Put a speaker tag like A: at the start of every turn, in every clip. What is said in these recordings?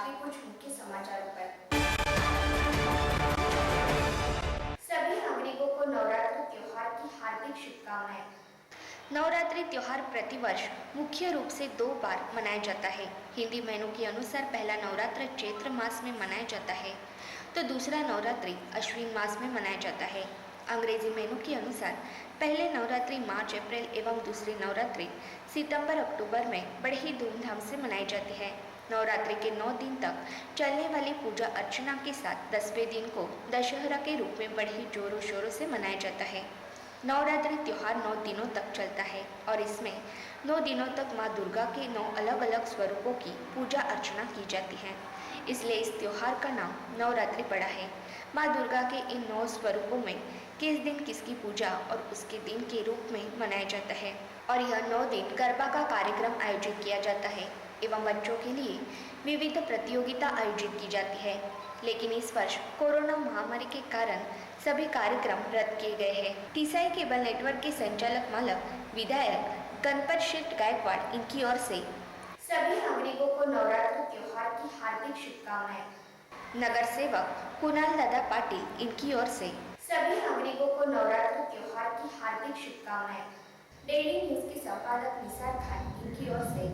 A: के कुछ मुख्य समाचारों पर। सभी नागरिकों को नवरात्रि त्योहार की हार्दिक शुभकामनाएं। नवरात्रि त्योहार प्रतिवर्ष मुख्य रूप से 2 बार मनाया जाता है। हिंदी महीनों के अनुसार पहला नवरात्र चैत्र मास में मनाया जाता है तो दूसरा नवरात्रि अश्विन मास में मनाया जाता है। अंग्रेजी महीनों के अनुसार पहले नवरात्रि मार्च अप्रैल एवं दूसरी नवरात्रि सितंबर अक्टूबर में बड़े ही धूमधाम से मनाई जाती है। नवरात्रि के 9 दिन तक चलने वाली पूजा अर्चना के साथ 10वें दिन को दशहरा के रूप में बड़े ही जोरों शोरों से मनाया जाता है। नवरात्रि त्योहार 9 दिनों तक चलता है और इसमें 9 दिनों तक माँ दुर्गा के 9 अलग अलग स्वरूपों की पूजा अर्चना की जाती है, इसलिए इस त्योहार का नाम नवरात्रि पड़ा है। माँ दुर्गा के इन 9 स्वरूपों में किस दिन किसकी पूजा और उसके दिन के रूप में मनाया जाता है और यह 9 दिन गरबा का कार्यक्रम आयोजित किया जाता है एवं बच्चों के लिए विविध प्रतियोगिता आयोजित की जाती है। लेकिन इस वर्ष कोरोना महामारी के कारण सभी कार्यक्रम रद्द किए गए हैं। टीसाई केबल नेटवर्क के संचालक मालक विधायक गणपत शेठ गायकवाड़ इनकी ओर से सभी नागरिकों को नवरात्रि त्योहार की हार्दिक शुभकामनाएं। नगर सेवक कुणाल दादा पाटिल इनकी ओर से सभी नागरिकों को नवरात्रि त्योहार की हार्दिक शुभकामनाएं। डेली न्यूज के संपादक निसार खान इनकी ओर से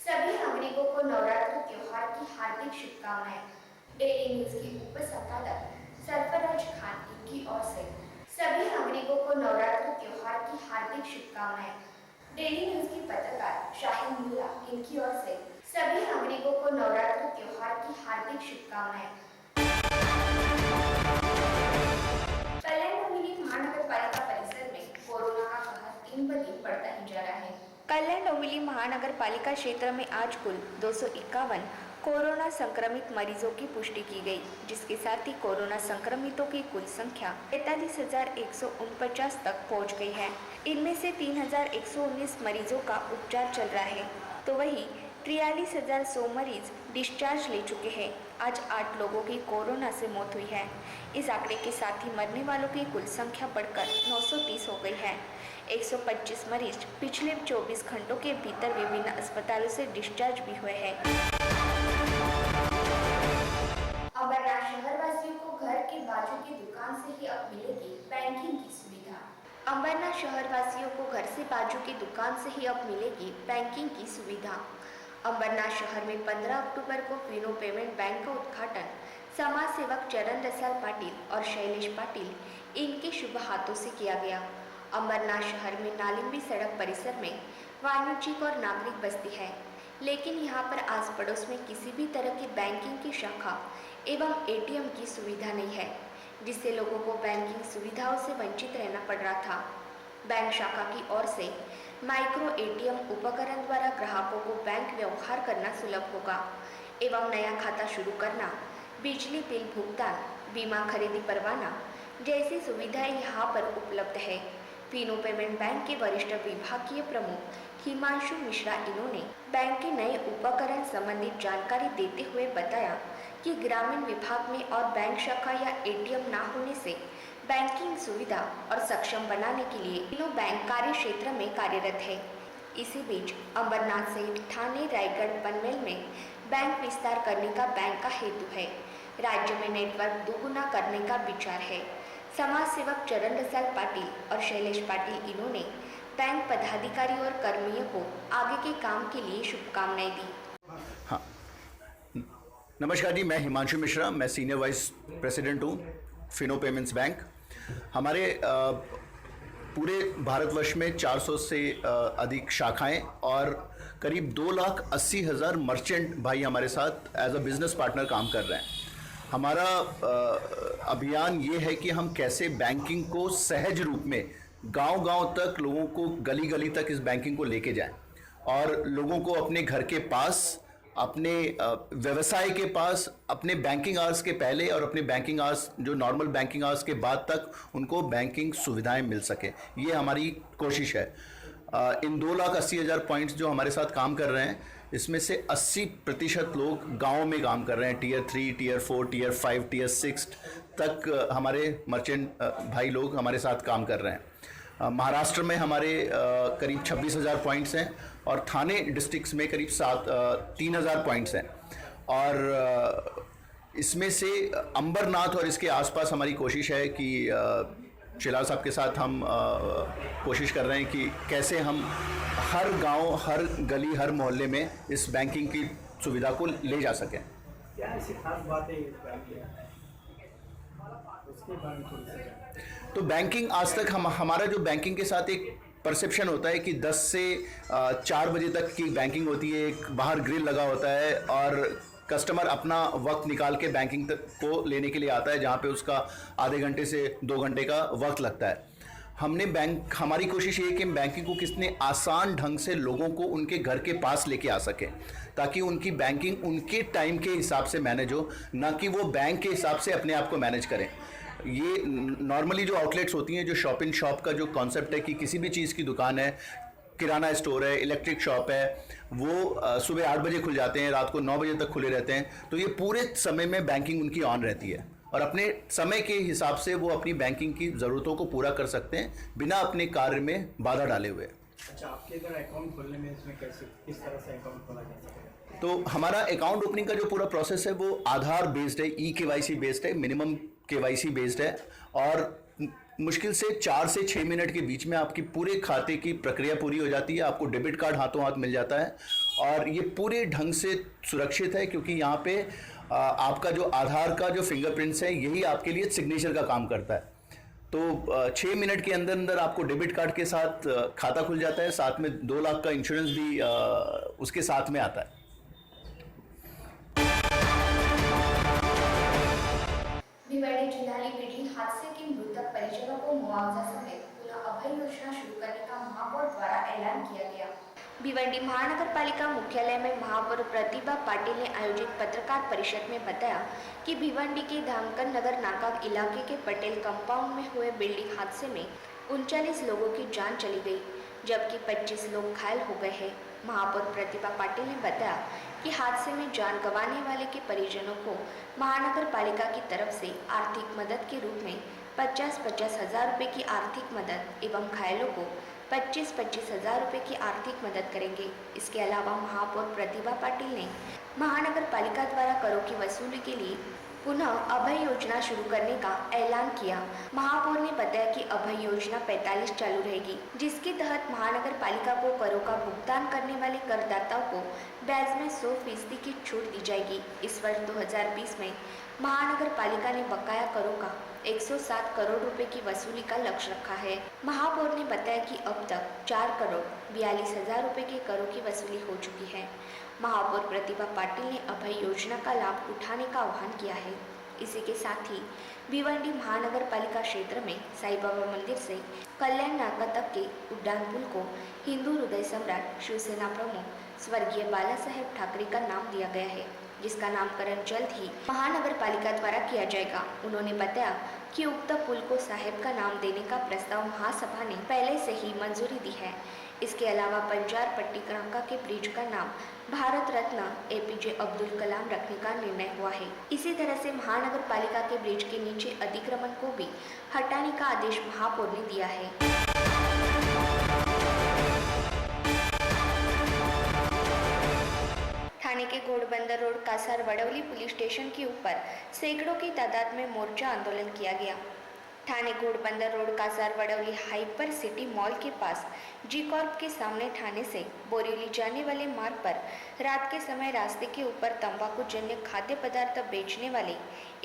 A: सभी नागरिकों को नवरात्रि त्योहार की हार्दिक शुभकामनाएं। डेली न्यूज के उप संपादक सरफराज खान इनकी ओर से सभी नागरिकों को नवरात्रि त्योहार की हार्दिक शुभकामनाएं। डेली न्यूज की पत्रकार शाहीन मुल्ला इनकी ओर से सभी नागरिकों को नवरात्रि त्योहार की हार्दिक शुभकामनाएं। कल्याण डोंबिवली महानगर पालिका परिसर में कोरोना का कहर दिन ब दिन बढ़ता ही जा रहा है। कल्याण डोंबिवली महानगर पालिका क्षेत्र में आज कुल 251 कोरोना संक्रमित मरीजों की पुष्टि की गई, जिसके साथ ही कोरोना संक्रमितों की कुल संख्या 43,149 तक पहुंच गई है। इनमें से 3,119 मरीजों का उपचार चल रहा है तो वही 43,100 मरीज डिस्चार्ज ले चुके हैं। आज 8 लोगों की कोरोना से मौत हुई है। इस आंकड़े के साथ ही मरने वालों की कुल संख्या बढ़कर 930 हो गई है। 125 मरीज पिछले 24 घंटों के भीतर विभिन्न अस्पतालों से डिस्चार्ज भी हुए हैं। अमरनाथ शहरवासियों को घर के बाजू की दुकान से ही अब मिलेगी बैंकिंग की सुविधा। अमरनाथ शहरवासियों को घर से बाजू की दुकान से ही अब मिलेगी बैंकिंग की सुविधा। अमरनाथ शहर में 15 अक्टूबर को फिनो पेमेंट बैंक का उद्घाटन समाज सेवक चरण रसाल पाटिल और शैलेश पाटिल इनके शुभ हाथों से किया गया। अमरनाथ शहर में नालिंबी सड़क परिसर में वाणिज्यिक और नागरिक बस्ती है, लेकिन यहाँ पर आस पड़ोस में किसी भी तरह की बैंकिंग की शाखा एवं एटीएम की सुविधा नहीं है, जिससे लोगों को बैंकिंग सुविधाओं से वंचित रहना पड़ रहा था। बैंक शाखा की ओर से माइक्रो एटीएम उपकरण द्वारा ग्राहकों को बैंक व्यवहार करना सुलभ होगा एवं नया खाता शुरू करना, बिजली बिल भुगतान, बीमा खरीदी परवाना जैसी सुविधाएं यहाँ पर उपलब्ध है। फिनो पेमेंट बैंक के वरिष्ठ विभागीय प्रमुख हिमांशु मिश्रा इन्होंने बैंक के नए उपकरण संबंधित जानकारी देते हुए बताया कि ग्रामीण विभाग में और बैंक शाखा या एटीएम न होने से बैंकिंग सुविधा और सक्षम बनाने के लिए तीनों बैंक कार्य क्षेत्र में कार्यरत है। इसी बीच अमरनाथ सहित ठाणे, रायगढ़, पनवेल में बैंक विस्तार करने का बैंक का हेतु है। राज्य में नेटवर्क दोगुना करने का विचार है। समाज सेवक चरण रसाल पाटिल और शैलेश पाटिल इन्होंने बैंक पदाधिकारी और कर्मियों को आगे के काम के लिए शुभकामनाएं दी।
B: हाँ, नमस्कार जी, मैं हिमांशु मिश्रा, मैं सीनियर वाइस प्रेसिडेंट हूँ फिनो पेमेंट्स बैंक। हमारे पूरे भारतवर्ष में 400 से अधिक शाखाएं और करीब 2,80,000 मर्चेंट भाई हमारे साथ एज अ बिजनेस पार्टनर काम कर रहे हैं। हमारा अभियान ये है कि हम कैसे बैंकिंग को सहज रूप में गांव-गांव तक, लोगों को गली-गली तक इस बैंकिंग को लेके जाएं और लोगों को अपने घर के पास, अपने व्यवसाय के पास, अपने बैंकिंग आवर्स के पहले और अपने बैंकिंग आवर्स जो नॉर्मल बैंकिंग आवर्स के बाद तक उनको बैंकिंग सुविधाएं मिल सके, ये हमारी कोशिश है। इन 2,80,000 पॉइंट्स जो हमारे साथ काम कर रहे हैं, इसमें से 80% लोग गाँव में काम कर रहे हैं। टियर 3, टियर 4, टियर 5, टियर 6 तक हमारे मर्चेंट भाई लोग हमारे साथ काम कर रहे हैं। महाराष्ट्र में हमारे करीब 26,000 पॉइंट्स हैं और ठाणे डिस्ट्रिक्ट्स में करीब 3,000 पॉइंट्स हैं और इसमें से अंबरनाथ और इसके आसपास हमारी कोशिश है कि शिलार साहब के साथ हम कोशिश कर रहे हैं कि कैसे हम हर गांव, हर गली, हर मोहल्ले में इस बैंकिंग की सुविधा को ले जा सकें।
C: क्या ऐसी खास बात है इस बैंक में, उसके बारे में थोड़ी सी।
B: तो बैंकिंग आज तक हमारा जो बैंकिंग के साथ एक परसेप्शन होता है कि 10 से 4 बजे तक की बैंकिंग होती है, एक बाहर ग्रिल लगा होता है और कस्टमर अपना वक्त निकाल के बैंकिंग तक को लेने के लिए आता है, जहाँ पे उसका आधे घंटे से 2 घंटे का वक्त लगता है। हमारी कोशिश ये है कि बैंकिंग को कितने आसान ढंग से लोगों को उनके घर के पास लेके आ सके, ताकि उनकी बैंकिंग उनके टाइम के हिसाब से मैनेज हो, ना कि वो बैंक के हिसाब से अपने आप को मैनेज करें। ये नॉर्मली जो आउटलेट्स होती हैं, जो शॉप इन शॉप का जो कॉन्सेप्ट है कि किसी भी चीज़ की दुकान है, किराना स्टोर है, इलेक्ट्रिक शॉप है, वो सुबह 8 बजे खुल जाते हैं, रात को 9 बजे तक खुले रहते हैं। तो ये पूरे समय में बैंकिंग उनकी ऑन रहती है और अपने समय के हिसाब से वो अपनी बैंकिंग की ज़रूरतों को पूरा कर सकते हैं बिना अपने कार्य में बाधा डाले हुए।
C: अच्छा, आपके इधर अकाउंट खोलने में इसमें किस तरह से अकाउंट खोला जा सकता है?
B: तो हमारा अकाउंट ओपनिंग का जो पूरा प्रोसेस है वो आधार बेस्ड है, KYC बेस्ड है, मिनिमम KYC बेस्ड है और मुश्किल से 4 से 6 मिनट के बीच में आपकी पूरे खाते की प्रक्रिया पूरी हो जाती है। आपको डेबिट कार्ड हाथों हाथ मिल जाता है और ये पूरे ढंग से सुरक्षित है, क्योंकि यहाँ पे आपका जो आधार का जो फिंगरप्रिंट्स है यही आपके लिए सिग्नेचर का काम करता है। तो 6 मिनट के अंदर अंदर आपको डेबिट कार्ड के साथ खाता खुल जाता है, साथ में 2 लाख का इंश्योरेंस भी उसके साथ में आता है।
A: भिवंडी जिल्हा बिल्डिंग हादसे के मृतक परिजनों को मुआवजा समेत पुनः अभय योजना शुरू करने का महापौर द्वारा ऐलान किया गया। भिवंडी महानगर पालिका मुख्यालय में महापौर प्रतिभा पाटिल ने आयोजित पत्रकार परिषद में बताया कि भिवंडी के धामकर नगर नाका इलाके के पटेल कंपाउंड में हुए बिल्डिंग हादसे में 39 लोगों की जान चली गई, जबकि 25 लोग घायल हो गए हैं। महापौर प्रतिभा पाटिल ने बताया कि हादसे में जान गंवाने वाले के परिजनों को महानगर पालिका की तरफ से आर्थिक मदद के रूप में 50-50 हज़ार रुपये की आर्थिक मदद एवं घायलों को 25-25 हज़ार रुपये की आर्थिक मदद करेंगे। इसके अलावा महापौर प्रतिभा पाटिल ने महानगर पालिका द्वारा करों की वसूली के लिए पुनः अभय योजना शुरू करने का ऐलान किया। महापौर ने बताया कि अभय योजना 45 चालू रहेगी, जिसके तहत महानगर पालिका को करों का भुगतान करने वाले करदाताओं को ब्याज में 100% की छूट दी जाएगी। इस वर्ष 2020 में महानगर पालिका ने बकाया करों का 107 करोड़ रुपए की वसूली का लक्ष्य रखा है। महापौर ने बताया कि अब तक 4 करोड़ 42 हज़ार रुपए के करों की वसूली हो चुकी है। महापौर प्रतिभा पाटिल ने अभय योजना का लाभ उठाने का आह्वान किया है। इसी के साथ ही भिवंडी महानगर पालिका क्षेत्र में साईं बाबा मंदिर से कल्याण नाका तक के उड्डान पुल को हिंदू हृदय सम्राट शिवसेना प्रमुख स्वर्गीय बाला साहेब ठाकरे का नाम दिया गया है, जिसका नामकरण जल्द ही महानगर पालिका द्वारा किया जाएगा। उन्होंने बताया कि उक्त पुल को साहेब का नाम देने का प्रस्ताव महासभा ने पहले से ही मंजूरी दी है। इसके अलावा बंजार पट्टी नाका के ब्रिज का नाम भारत रत्न APJ अब्दुल कलाम रखने का निर्णय हुआ है। इसी तरह से महानगर पालिका के ब्रिज के नीचे अतिक्रमण को भी हटाने का आदेश महापौर ने दिया है। थाने के Ghodbunder road Kasar Vadavali police station के ऊपर सैकड़ों की तादाद में मोर्चा आंदोलन किया गया। थाने Ghodbunder road Kasar Vadavali hyper city mall के पास जी कॉर्प के सामने थाने से बोरीवली जाने वाले मार्ग पर रात के समय रास्ते के ऊपर तंबाकू जन्य खाद्य पदार्थ बेचने वाले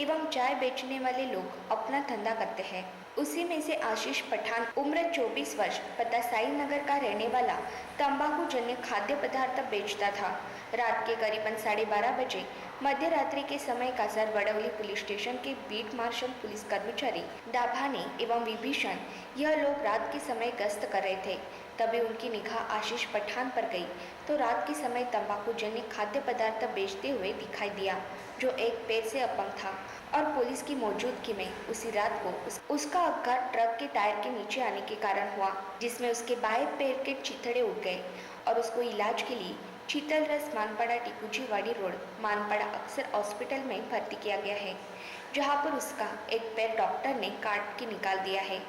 A: एवं चाय बेचने वाले लोग अपना धंधा करते हैं। उसी में से आशीष पठान उम्र 24 वर्ष पता साई नगर का रहने वाला तंबाकू जन्य खाद्य पदार्थ बेचता था। रात के करीबन 12:30 बजे मध्य रात्रि के समय कासार वडवली पुलिस स्टेशन के बीट मार्शल पुलिस कर्मचारी डाभाने एवं विभीषण यह लोग रात के समय गश्त कर रहे थे। तभी उनकी निगाह आशीष पठान पर गई तो रात के समय तंबाकू जन्य खाद्य पदार्थ बेचते हुए दिखाई दिया, जो एक पैर से अपंग था और पुलिस की मौजूदगी में उसी रात को उसका अपघात ट्रक के टायर के नीचे आने के कारण हुआ, जिसमें उसके बाएं पैर के चिथड़े उठ गए और उसको इलाज के लिए शीतल रस मानपाड़ा टिकुजीवाड़ी रोड मानपाड़ा अक्सर हॉस्पिटल में भर्ती किया गया है, जहां पर उसका एक पैर डॉक्टर ने काट के निकाल दिया है।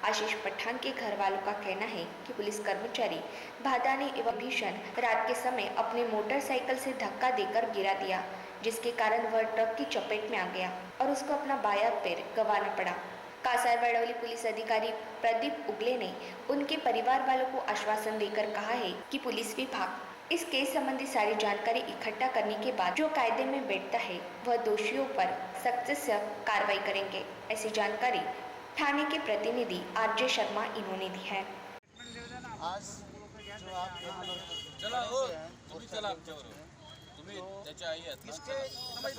A: आशीष पठान के घर वालों का कहना है कि पुलिस कर्मचारी भादाने एवं भीषण रात के समय अपने मोटरसाइकिल से धक्का देकर गिरा दिया, जिसके कारण वह ट्रक की चपेट में आ गया और उसको अपना बायां पैर गंवाना पड़ा। कासारवाड़ौली पुलिस अधिकारी प्रदीप उगले ने उनके परिवार वालों को आश्वासन देकर कहा है कि पुलिस विभाग इस केस संबंधी सारी जानकारी इकट्ठा करने के बाद जो कायदे में बैठता है वह दोषियों पर सख्त से कार्रवाई करेंगे। ऐसी जानकारी थाने के प्रतिनिधि आरजे शर्मा इन्होंने दी है।
D: आज जो आप यहाँ
E: त्याच्या आई आहेत ना?
D: किसके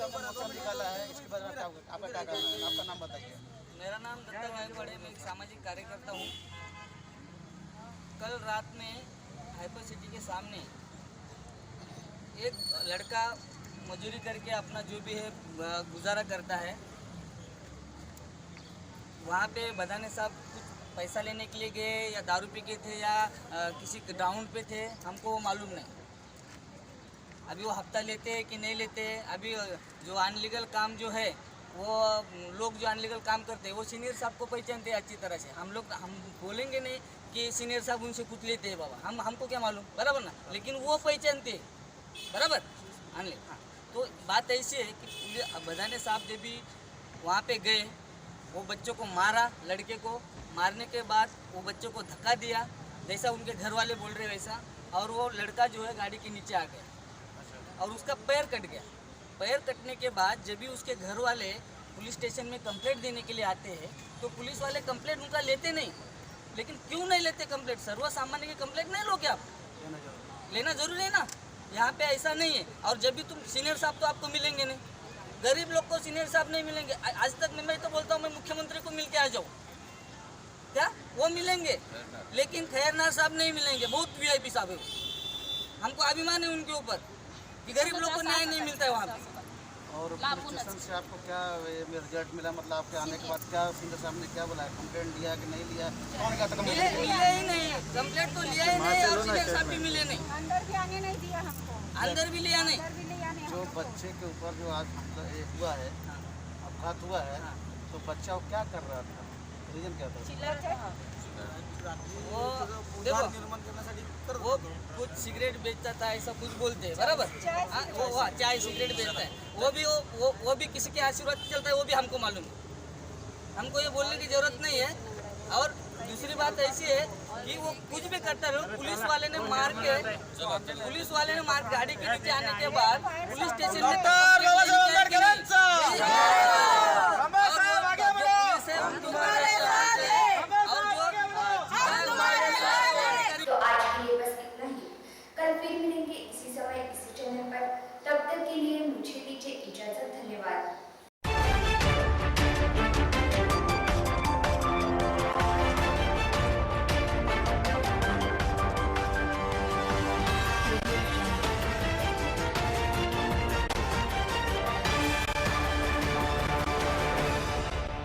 D: मोर्चा निकाला है, इसके बारे में आपका क्या कहना है? आपका नाम बताइए।
F: मेरा नाम दत्ता गायकवाड़ है, मैं एक सामाजिक कार्यकर्ता हूँ। कल रात में हाइपर सिटी के सामने एक लड़का मजदूरी करके अपना जो भी है गुजारा करता है, वहाँ पे बदाने साहब कुछ पैसा लेने के लिए गए या दारू पी के थे या किसी ग्राउंड पे थे, हमको मालूम नहीं। अभी वो हफ्ता लेते हैं कि नहीं लेते। अभी जो अनलीगल काम जो है वो लोग जो अनलीगल काम करते हैं वो सीनियर साहब को पहचानते हैं अच्छी तरह से। हम बोलेंगे नहीं कि सीनियर साहब उनसे कुछ लेते हैं बाबा, हमको क्या मालूम, बराबर ना, लेकिन वो पहचानते हैं, बराबर अनलीगल। हाँ, तो बात ऐसी है कि बदाने साहब जब भी वहाँ पे गए, वो बच्चों को मारा, लड़के को मारने के बाद वो बच्चों को धक्का दिया जैसा उनके घर वाले बोल रहे वैसा, और वो लड़का जो है गाड़ी के नीचे आ गया और उसका पैर कट गया। पैर कटने के बाद जब भी उसके घर वाले पुलिस स्टेशन में कंप्लेंट देने के लिए आते हैं तो पुलिस वाले कंप्लेंट उनका लेते नहीं। लेकिन क्यों नहीं लेते कंप्लेंट? सर्वसामान्य की कंप्लेंट नहीं लोगे आप? लेना जरूरी है ना। यहाँ पे ऐसा नहीं है। और जब भी तुम सीनियर साहब तो आपको मिलेंगे नहीं, गरीब लोग को सीनियर साहब नहीं मिलेंगे। आज तक मैं तो बोलता हूँ मैं मुख्यमंत्री को मिल के आ जाऊँ, क्या वो मिलेंगे, लेकिन खैरनार साहब नहीं मिलेंगे। बहुत वीआईपी साहब है, हमको अभिमान है उनके ऊपर कि गरीब लोग को न्याय नहीं मिलता है वहाँ पे।
D: और पुलिस स्टेशन से आपको क्या रिजल्ट मिला? मतलब आपके आने के बाद क्या सीनियर साहब ने क्या बोला? कंप्लेंट लिया कि नहीं लिया? कौन कहता
F: मिले ही नहीं, कंप्लेंट तो लिया ही नहीं और सीनियर साहब भी मिले नहीं,
G: अंदर भी आने नहीं दिया हमको,
F: अंदर भी लिया नहीं।
G: अंदर भी ले आने
D: जो बच्चे के ऊपर जो आज हुआ है, अपघात हुआ है, तो बच्चा वो क्या कर रहा था? रीजन क्या था?
F: वो देखो, वो कुछ सिगरेट बेचता था ऐसा कुछ बोलते हैं, बराबर। हाँ, वो चाय सिगरेट बेचता है, वो भी किसी के आशीर्वाद से चलता है, वो भी हमको मालूम है। हमको ये बोलने की जरूरत नहीं है। और दूसरी बात ऐसी है कि वो कुछ भी करता रहो, पुलिस वाले ने मार गाड़ी के नीचे आने के बाद पुलिस स्टेशन में
A: तो आज के लिए बस इतना ही। कल फिर मिलेंगे इसी समय इसी चैनल पर। तब तक के लिए मुझे दीजिए इजाजत। धन्यवाद।